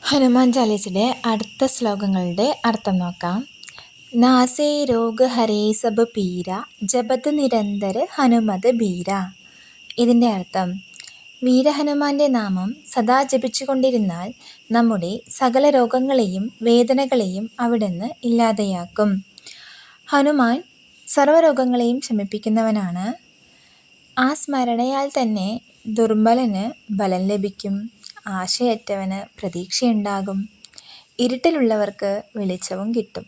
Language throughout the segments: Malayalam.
ഹനുമാൻ ചാലീസിലെ അടുത്ത ശ്ലോകങ്ങളുടെ അർത്ഥം നോക്കാം. നാസേ രോഗ ഹരേ സബ് പീര ജപത് നിരന്തര ഹനുമത് ബീര. ഇതിൻ്റെ അർത്ഥം, വീരഹനുമാന്റെ നാമം സദാ ജപിച്ചുകൊണ്ടിരുന്നാൽ നമ്മുടെ സകല രോഗങ്ങളെയും വേദനകളെയും അവിടുന്ന് ഇല്ലാതെയാക്കും. ഹനുമാൻ സർവ്വരോഗങ്ങളെയും ശമിപ്പിക്കുന്നവനാണ്. ആ സ്മരണയാൽ തന്നെ ദുർബലന് ബലം ലഭിക്കും, ആശയറ്റവന് പ്രതീക്ഷയുണ്ടാകും, ഇരുട്ടിലുള്ളവർക്ക് വെളിച്ചവും കിട്ടും.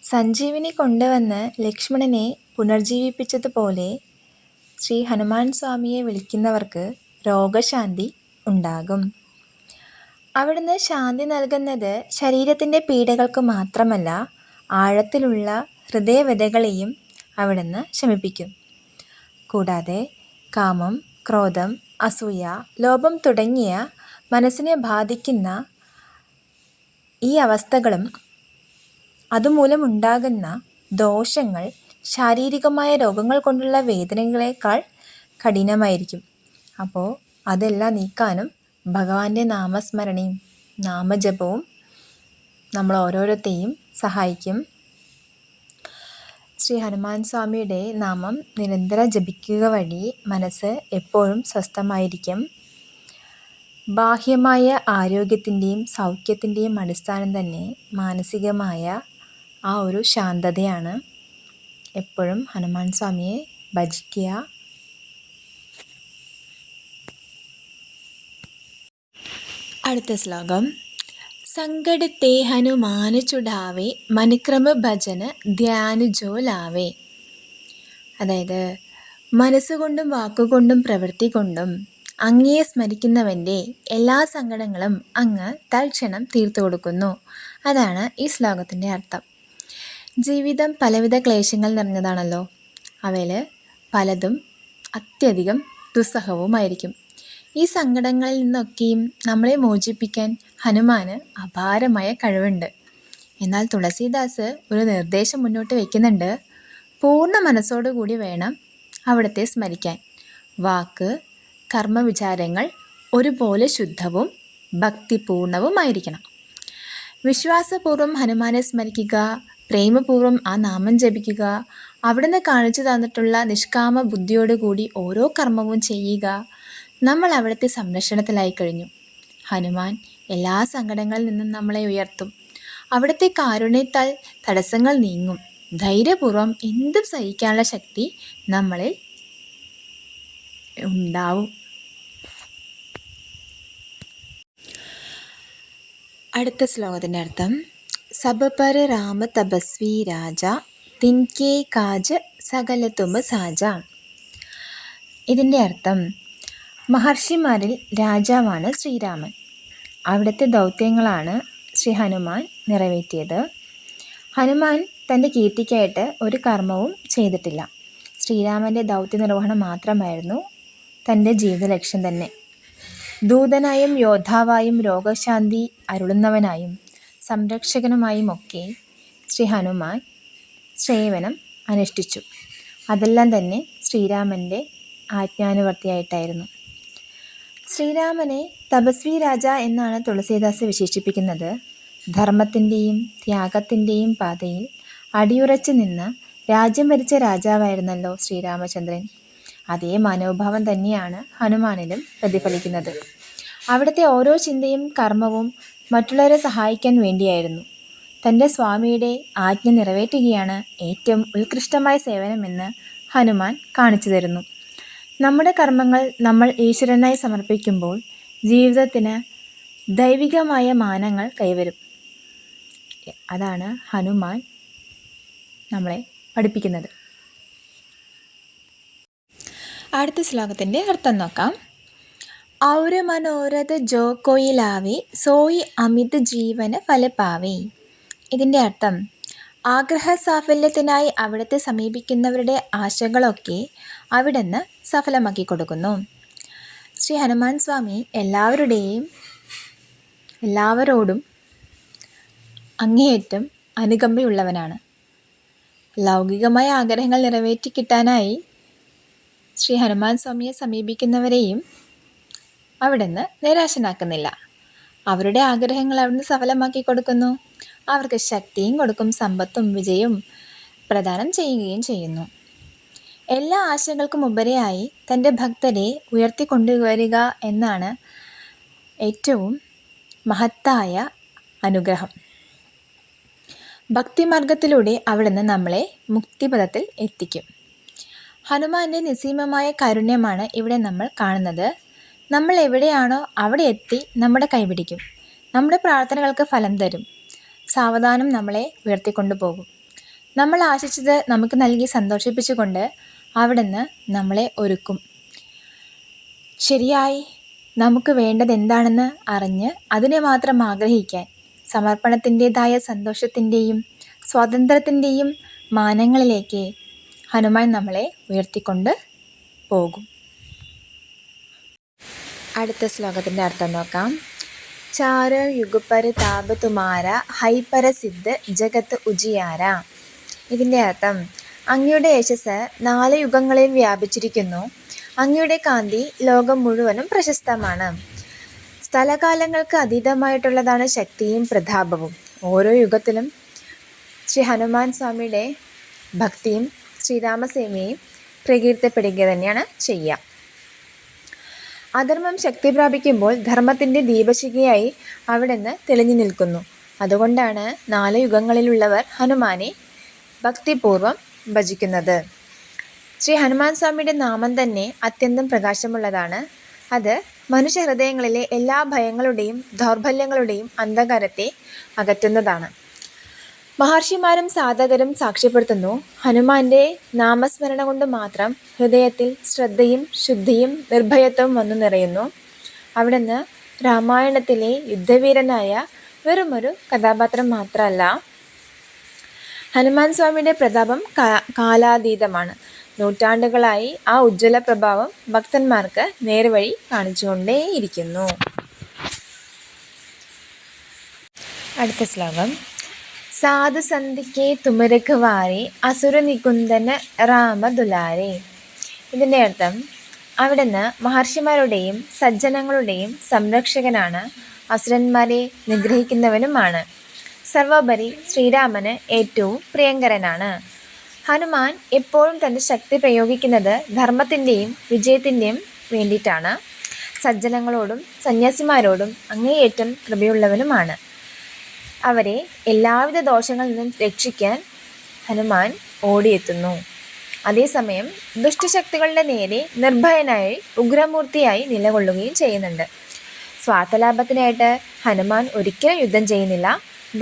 സഞ്ജീവിനി കൊണ്ടുവന്ന് ലക്ഷ്മണനെ പുനർജീവിപ്പിച്ചതുപോലെ ശ്രീ ഹനുമാൻ സ്വാമിയെ വിളിക്കുന്നവർക്ക് രോഗശാന്തി ഉണ്ടാകും. അവിടുന്ന് ശാന്തി നൽകുന്നത് ശരീരത്തിൻ്റെ പീഡകൾക്ക് മാത്രമല്ല, ആഴത്തിലുള്ള ഹൃദയവ്യഥകളെയും അവിടുന്ന് ശമിപ്പിക്കും. കൂടാതെ കാമം, ക്രോധം, അസൂയ, ലോഭം തുടങ്ങിയ മനസ്സിനെ ബാധിക്കുന്ന ഈ അവസ്ഥകളും അതുമൂലമുണ്ടാകുന്ന ദോഷങ്ങൾ ശാരീരികമായ രോഗങ്ങൾ കൊണ്ടുള്ള വേദനകളേക്കാൾ കഠിനമായിരിക്കും. അപ്പോൾ അതെല്ലാം നീക്കാനും ഭഗവാന്റെ നാമസ്മരണയും നാമജപവും നമ്മൾ ഓരോരുത്തെയും സഹായിക്കും. ശ്രീ ഹനുമാൻ സ്വാമിയുടെ നാമം നിരന്തരം ജപിക്കുക വഴി മനസ്സ് എപ്പോഴും സ്വസ്ഥമായിരിക്കും. ബാഹ്യമായ ആരോഗ്യത്തിൻ്റെയും സൗഖ്യത്തിൻ്റെയും അടിസ്ഥാനം തന്നെ മാനസികമായ ആ ഒരു ശാന്തതയാണ്. എപ്പോഴും ഹനുമാൻ സ്വാമിയെ ഭജിക്കുക. അടുത്ത ശ്ലോകം. സങ്കടത്തെ ഹനുമാന് ചുടാവേ മനക്രമ ഭജന ധ്യാനുജോലാവേ. അതായത്, മനസ്സുകൊണ്ടും വാക്കുകൊണ്ടും പ്രവൃത്തി കൊണ്ടും അങ്ങയെ സ്മരിക്കുന്നവൻ്റെ എല്ലാ സങ്കടങ്ങളും അങ്ങ് തൽക്ഷണം തീർത്തു കൊടുക്കുന്നു. അതാണ് ഈ ശ്ലോകത്തിൻ്റെ അർത്ഥം. ജീവിതം പലവിധ ക്ലേശങ്ങൾ നിറഞ്ഞതാണല്ലോ. അവയിൽ പലതും അത്യധികം ദുസ്സഹവുമായിരിക്കും. ഈ സങ്കടങ്ങളിൽ നിന്നൊക്കെയും നമ്മളെ മോചിപ്പിക്കാൻ ഹനുമാന് അപാരമായ കഴിവുണ്ട്. എന്നാൽ തുളസീദാസ് ഒരു നിർദ്ദേശം മുന്നോട്ട് വയ്ക്കുന്നുണ്ട്. പൂർണ്ണ മനസ്സോടുകൂടി വേണം അവിടുത്തെ സ്മരിക്കാൻ. വാക്ക്, കർമ്മവിചാരങ്ങൾ ഒരുപോലെ ശുദ്ധവും ഭക്തിപൂർണവുമായിരിക്കണം. വിശ്വാസപൂർവ്വം ഹനുമാനെ സ്മരിക്കുക, പ്രേമപൂർവ്വം ആ നാമം ജപിക്കുക, അവിടുന്ന് കാണിച്ചു തന്നിട്ടുള്ള നിഷ്കാമ ബുദ്ധിയോടുകൂടി ഓരോ കർമ്മവും ചെയ്യുക. നമ്മൾ അവിടുത്തെ സംരക്ഷണത്തിലായി കഴിഞ്ഞു. ഹനുമാൻ എല്ലാ സങ്കടങ്ങളിൽ നിന്നും നമ്മളെ ഉയർത്തും. അവിടുത്തെ കാരുണ്യത്താൽ തടസ്സങ്ങൾ നീങ്ങും. ധൈര്യപൂർവ്വം എന്തും സഹിക്കാനുള്ള ശക്തി നമ്മളിൽ ഉണ്ടാവും. അടുത്ത ശ്ലോകത്തിൻ്റെ അർത്ഥം. സബപര രാമ തപസ്വി രാജ തിൻകേ കാജ സകല തുമ സാജ. ഇതിൻ്റെ അർത്ഥം, മഹർഷിമാരിൽ രാജാവാണ് ശ്രീരാമൻ. അവിടുത്തെ ദൗത്യങ്ങളാണ് ശ്രീ ഹനുമാൻ നിറവേറ്റിയത്. ഹനുമാൻ തൻ്റെ കീർത്തിക്കായിട്ട് ഒരു കർമ്മവും ചെയ്തിട്ടില്ല. ശ്രീരാമൻ്റെ ദൗത്യ നിർവഹണം മാത്രമായിരുന്നു തൻ്റെ ജീവിത ലക്ഷ്യം തന്നെ. ദൂതനായും യോദ്ധാവായും രോഗശാന്തി അരുളുന്നവനായും സംരക്ഷകനുമായും ഒക്കെ ശ്രീ ഹനുമാൻ സേവനം അനുഷ്ഠിച്ചു. അതെല്ലാം തന്നെ ശ്രീരാമൻ്റെ ആജ്ഞാനുവർത്തിയായിട്ടായിരുന്നു. ശ്രീരാമനെ തപസ്വി രാജ എന്നാണ് തുളസീദാസ് വിശേഷിപ്പിക്കുന്നത്. ധർമ്മത്തിൻ്റെയും ത്യാഗത്തിൻ്റെയും പാതയിൽ അടിയുറച്ചു നിന്ന് രാജ്യം ഭരിച്ച രാജാവായിരുന്നല്ലോ ശ്രീരാമചന്ദ്രൻ. അതേ മനോഭാവം തന്നെയാണ് ഹനുമാനിലും പ്രതിഫലിക്കുന്നത്. അവിടുത്തെ ഓരോ ചിന്തയും കർമ്മവും മറ്റുള്ളവരെ സഹായിക്കാൻ വേണ്ടിയായിരുന്നു. തൻ്റെ സ്വാമിയുടെ ആജ്ഞ നിറവേറ്റുകയാണ് ഏറ്റവും ഉത്കൃഷ്ടമായ സേവനമെന്ന് ഹനുമാൻ കാണിച്ചു തരുന്നു. നമ്മുടെ കർമ്മങ്ങൾ നമ്മൾ ഈശ്വരനായി സമർപ്പിക്കുമ്പോൾ ജീവിതത്തിന് ദൈവികമായ മാനങ്ങൾ കൈവരും. അതാണ് ഹനുമാൻ നമ്മളെ പഠിപ്പിക്കുന്നത്. അടുത്ത ശ്ലോകത്തിൻ്റെ അർത്ഥം നോക്കാം. ഔര മനോരഥ ജോ കൊയിലാവേ സോയി അമിത് ജീവന ഫലപാവേ. ഇതിൻ്റെ അർത്ഥം, ആഗ്രഹ സാഫല്യത്തിനായി അവിടുത്തെ സമീപിക്കുന്നവരുടെ ആശകളൊക്കെ അവിടുന്ന് സഫലമാക്കി കൊടുക്കുന്നു. ശ്രീ ഹനുമാൻ സ്വാമി എല്ലാവരോടും അങ്ങേയറ്റം അനുകമ്പയുള്ളവനാണ്. ലൗകികമായ ആഗ്രഹങ്ങൾ നിറവേറ്റി കിട്ടാനായി ശ്രീ ഹനുമാൻ സ്വാമിയെ സമീപിക്കുന്നവരെയും അവിടുന്ന് നിരാശനാക്കുന്നില്ല. അവരുടെ ആഗ്രഹങ്ങൾ അവിടുന്ന് സഫലമാക്കി കൊടുക്കുന്നു. അവർക്ക് ശക്തിയും കൊടുക്കും, സമ്പത്തും വിജയവും പ്രദാനം ചെയ്യുകയും ചെയ്യുന്നു. എല്ലാ ആശകൾക്കും ഉപരിയായി തൻ്റെ ഭക്തരെ ഉയർത്തിക്കൊണ്ടുവരിക എന്നാണ് ഏറ്റവും മഹത്തായ അനുഗ്രഹം. ഭക്തിമാർഗത്തിലൂടെ അവിടുന്ന് നമ്മളെ മുക്തിപഥത്തിൽ എത്തിക്കും. ഹനുമാന്റെ നിസ്സീമമായ കാരുണ്യമാണ് ഇവിടെ നമ്മൾ കാണുന്നത്. നമ്മൾ എവിടെയാണോ അവിടെ എത്തി നമ്മുടെ കൈപിടിക്കും. നമ്മുടെ പ്രാർത്ഥനകൾക്ക് ഫലം തരും. സാവധാനം നമ്മളെ ഉയർത്തിക്കൊണ്ടുപോകും. നമ്മൾ ആശിച്ചത് നമുക്ക് നൽകി സന്തോഷിപ്പിച്ചുകൊണ്ട് അവിടുന്ന് നമ്മളെ ഒരുക്കും. ശരിയായി നമുക്ക് വേണ്ടത് എന്താണെന്ന് അറിഞ്ഞ് അതിനെ മാത്രം ആഗ്രഹിക്കാൻ സമർപ്പണത്തിൻ്റെതായ സന്തോഷത്തിൻ്റെയും സ്വാതന്ത്ര്യത്തിൻ്റെയും മാനങ്ങളിലേക്ക് ഹനുമാൻ നമ്മളെ ഉയർത്തിക്കൊണ്ട് പോകും. അടുത്ത ശ്ലോകത്തിൻ്റെ അർത്ഥം നോക്കാം. ചാര യുഗപര താപ തുമാര ഹൈപര സിദ്ധ ജഗത്ത് ഉജിയാര. ഇതിൻ്റെ അർത്ഥം, അങ്ങയുടെ യശസ് 4 യുഗങ്ങളിൽ വ്യാപിച്ചിരിക്കുന്നു. അങ്ങയുടെ കാന്തി ലോകം മുഴുവനും പ്രശസ്തമാണ്. സ്ഥലകാലങ്ങൾക്ക് അതീതമായിട്ടുള്ളതാണ് ശക്തിയും പ്രതാപവും. ഓരോ യുഗത്തിലും ശ്രീ ഹനുമാൻ സ്വാമിയുടെ ഭക്തിയും ശ്രീരാമസേവയും പ്രകീർത്തപ്പെടുക തന്നെയാണ് ചെയ്യുക. അധർമ്മം ശക്തി പ്രാപിക്കുമ്പോൾ ധർമ്മത്തിൻ്റെ ദീപശിഖയായി അവിടുന്ന് തെളിഞ്ഞു നിൽക്കുന്നു. അതുകൊണ്ടാണ് 4 യുഗങ്ങളിലുള്ളവർ ഹനുമാനെ ഭക്തിപൂർവം ഭജിക്കുന്നത്. ശ്രീ ഹനുമാൻ സ്വാമിയുടെ നാമം തന്നെ അത്യന്തം പ്രകാശമുള്ളതാണ്. അത് മനുഷ്യഹൃദയങ്ങളിലെ എല്ലാ ഭയങ്ങളുടെയും ദൗർബല്യങ്ങളുടെയും അന്ധകാരത്തെ അകറ്റുന്നതാണ്. മഹർഷിമാരും സാധകരും സാക്ഷ്യപ്പെടുത്തുന്നു, ഹനുമാന്റെ നാമസ്മരണ കൊണ്ട് മാത്രം ഹൃദയത്തിൽ ശ്രദ്ധയും ശുദ്ധിയും നിർഭയത്വവും വന്നു നിറയുന്നു. അവിടുന്ന് രാമായണത്തിലെ യുദ്ധവീരനായ വെറുമൊരു കഥാപാത്രം മാത്രമല്ല. ഹനുമാൻ സ്വാമിയുടെ പ്രതാപം കാലാതീതമാണ്. നൂറ്റാണ്ടുകളായി ആ ഉജ്ജ്വല പ്രഭാവം ഭക്തന്മാർക്ക് നേർവഴി കാണിച്ചുകൊണ്ടേയിരിക്കുന്നു. അടുത്ത ശ്ലോകം. സാധു സന്ധിക്ക് തുമരഖ്വാരെ അസുര നികുന്ദന രാമദുലാരെ. ഇതിൻ്റെ അർത്ഥം, അവിടുന്ന് മഹർഷിമാരുടെയും സജ്ജനങ്ങളുടെയും സംരക്ഷകനാണ്, അസുരന്മാരെ നിഗ്രഹിക്കുന്നവനുമാണ്. സർവോപരി ശ്രീരാമന് ഏറ്റവും പ്രിയങ്കരനാണ്. ഹനുമാൻ എപ്പോഴും തൻ്റെ ശക്തി പ്രയോഗിക്കുന്നത് ധർമ്മത്തിൻ്റെയും വിജയത്തിൻ്റെയും വേണ്ടിയിട്ടാണ്. സജ്ജനങ്ങളോടും സന്യാസിമാരോടും അങ്ങേയറ്റം കൃപയുള്ളവനുമാണ്. അവരെ എല്ലാവിധ ദോഷങ്ങളിൽ നിന്നും രക്ഷിക്കാൻ ഹനുമാൻ ഓടിയെത്തുന്നു. അതേസമയം ദുഷ്ടശക്തികളുടെ നേരെ നിർഭയനായി ഉഗ്രമൂർത്തിയായി നിലകൊള്ളുകയും ചെയ്യുന്നുണ്ട്. സ്വാർത്ഥലാഭത്തിനായിട്ട് ഹനുമാൻ ഒരിക്കലും യുദ്ധം ചെയ്യുന്നില്ല.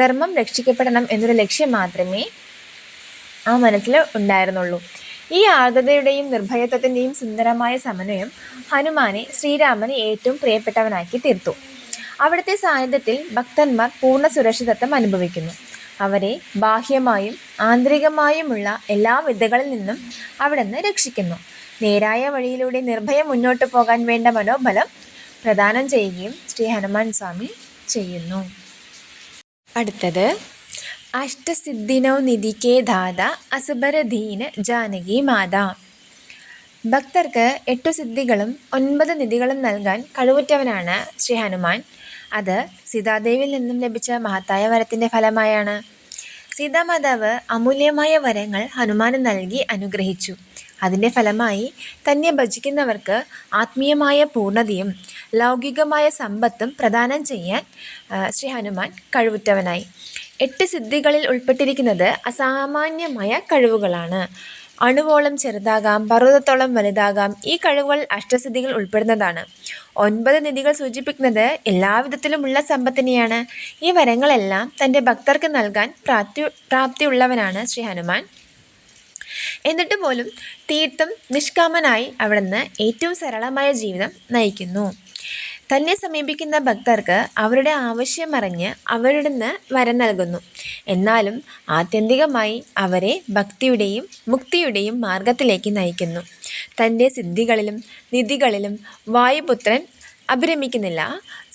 ധർമ്മം രക്ഷിക്കപ്പെടണം എന്നൊരു ലക്ഷ്യം മാത്രമേ ആ മനസ്സിൽ ഉണ്ടായിരുന്നുള്ളൂ. ഈ ആർദ്രതയുടെയും നിർഭയത്വത്തിൻ്റെയും സുന്ദരമായ സമന്വയം ഹനുമാനെ ശ്രീരാമന് ഏറ്റവും പ്രിയപ്പെട്ടവനാക്കി തീർത്തു. അവിടുത്തെ സാന്നിധ്യത്തിൽ ഭക്തന്മാർ പൂർണ്ണ സുരക്ഷിതത്വം അനുഭവിക്കുന്നു. അവരെ ബാഹ്യമായും ആന്തരികമായുമുള്ള എല്ലാ വിദ്യകളിൽ നിന്നും അവിടുന്ന് രക്ഷിക്കുന്നു. നേരായ വഴിയിലൂടെ നിർഭയം മുന്നോട്ട് പോകാൻ വേണ്ട മനോബലം പ്രദാനം ചെയ്യുകയും ശ്രീ ഹനുമാൻ സ്വാമി ചെയ്യുന്നു. അടുത്തത്, അഷ്ടസിദ്ധിനോ നിധിക്കേ ദാത അസുബരധീന ജാനകി മാതാ. ഭക്തർക്ക് 8 സിദ്ധികളും 9 നിധികളും നൽകാൻ കഴിവുറ്റവനാണ് ശ്രീ ഹനുമാൻ. അത് സീതാദേവിയിൽ നിന്നും ലഭിച്ച മഹത്തായ വരത്തിൻ്റെ ഫലമായാണ്. സീതാമാതാവ് അമൂല്യമായ വരങ്ങൾ ഹനുമാന് നൽകി അനുഗ്രഹിച്ചു. അതിൻ്റെ ഫലമായി തന്നെ ഭജിക്കുന്നവർക്ക് ആത്മീയമായ പൂർണ്ണതയും ലൗകികമായ സമ്പത്തും പ്രദാനം ചെയ്യാൻ ശ്രീ ഹനുമാൻ കഴിവുറ്റവനായി. 8 സിദ്ധികളിൽ ഉൾപ്പെട്ടിരിക്കുന്നത് അസാമാന്യമായ കഴിവുകളാണ്. അണുവോളം ചെറുതാകാം, പർവ്വതത്തോളം വലുതാകാം. ഈ കഴിവുകൾ അഷ്ടസിദ്ധികൾ ഉൾപ്പെടുന്നതാണ്. 9 നിധികൾ സൂചിപ്പിക്കുന്നത് എല്ലാവിധത്തിലുമുള്ള സമ്പത്തിനെയാണ്. ഈ വരങ്ങളെല്ലാം തൻ്റെ ഭക്തർക്ക് നൽകാൻ പ്രാപ്തിയുള്ളവനാണ് ശ്രീ ഹനുമാൻ. എന്നിട്ട് പോലും തീർത്തും നിഷ്കാമനായി അവിടുന്ന് ഏറ്റവും സരളമായ ജീവിതം നയിക്കുന്നു. തന്നെ സമീപിക്കുന്ന ഭക്തർക്ക് അവരുടെ ആവശ്യമറിഞ്ഞ് അവിടുന്ന് വരം നൽകുന്നു. എന്നാലും ആത്യന്തികമായി അവരെ ഭക്തിയുടെയും മുക്തിയുടെയും മാർഗത്തിലേക്ക് നയിക്കുന്നു. തൻ്റെ സിദ്ധികളിലും നിധികളിലും വായുപുത്രൻ അഭിരമിക്കുന്നില്ല.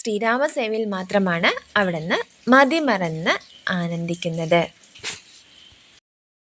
ശ്രീരാമസേവയിൽ മാത്രമാണ് അവിടുന്ന് മതിമറന്ന് ആനന്ദിക്കുന്നത്.